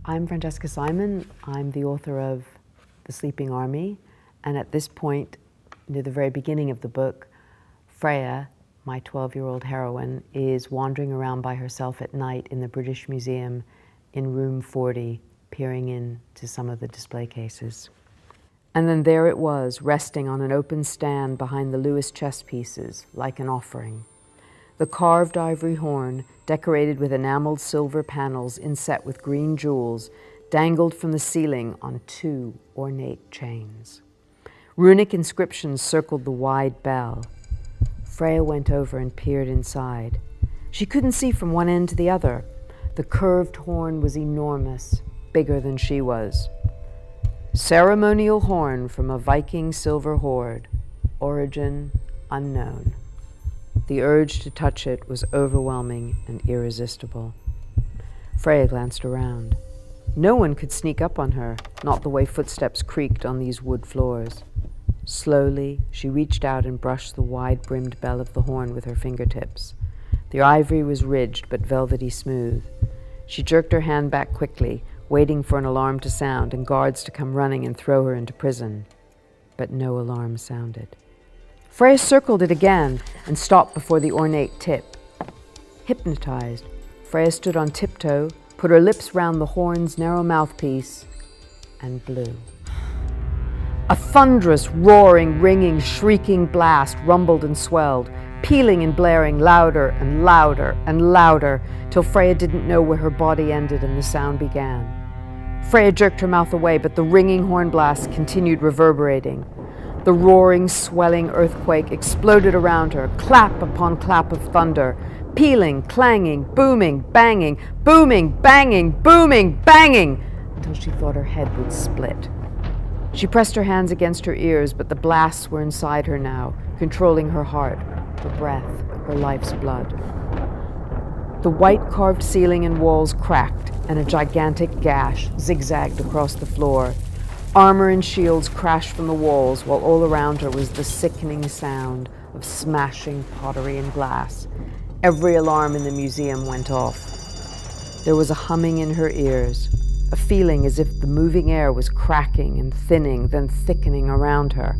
I'm Francesca Simon. I'm the author of The Sleeping Army, and at this point, near the very beginning of the book, Freya, my 12-year-old heroine, is wandering around by herself at night in the British Museum in room 40, peering into some of the display cases. And then there it was, resting on an open stand behind the Lewis chess pieces, like an offering. The carved ivory horn, decorated with enameled silver panels inset with green jewels, dangled from the ceiling on 2 ornate chains. Runic inscriptions circled the wide bell. Freya went over and peered inside. She couldn't see from one end to the other. The curved horn was enormous, bigger than she was. Ceremonial horn from a Viking silver hoard, origin unknown. The urge to touch it was overwhelming and irresistible. Freya glanced around. No one could sneak up on her, not the way footsteps creaked on these wood floors. Slowly, she reached out and brushed the wide-brimmed bell of the horn with her fingertips. The ivory was ridged but velvety smooth. She jerked her hand back quickly, waiting for an alarm to sound and guards to come running and throw her into prison. But no alarm sounded. Freya circled it again and stopped before the ornate tip. Hypnotized, Freya stood on tiptoe, put her lips round the horn's narrow mouthpiece, and blew. A thunderous, roaring, ringing, shrieking blast rumbled and swelled, pealing and blaring louder and louder and louder, till Freya didn't know where her body ended and the sound began. Freya jerked her mouth away, but the ringing horn blast continued reverberating. The roaring, swelling earthquake exploded around her, clap upon clap of thunder, pealing, clanging, booming, banging, booming, banging, booming, banging, until she thought her head would split. She pressed her hands against her ears, but the blasts were inside her now, controlling her heart, her breath, her life's blood. The white carved ceiling and walls cracked, and a gigantic gash zigzagged across the floor. Armor and shields crashed from the walls, while all around her was the sickening sound of smashing pottery and glass. Every alarm in the museum went off. There was a humming in her ears, a feeling as if the moving air was cracking and thinning, then thickening around her.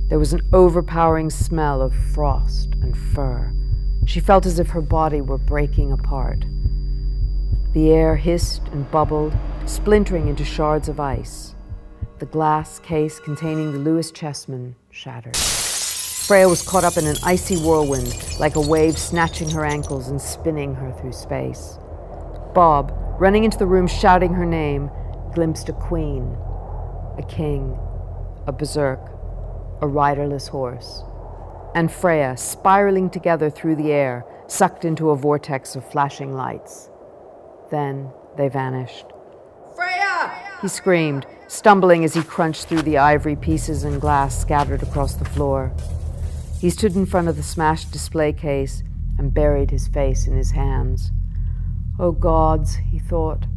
There was an overpowering smell of frost and fur. She felt as if her body were breaking apart. The air hissed and bubbled, splintering into shards of ice. The glass case containing the Lewis chessmen shattered. Freya was caught up in an icy whirlwind, like a wave snatching her ankles and spinning her through space. Bob, running into the room shouting her name, glimpsed a queen, a king, a berserk, a riderless horse, and Freya spiraling together through the air, sucked into a vortex of flashing lights. Then they vanished. Freya! He screamed, stumbling as he crunched through the ivory pieces and glass scattered across the floor. He stood in front of the smashed display case and buried his face in his hands. Oh gods, he thought.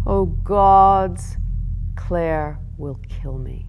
Oh gods, Claire will kill me.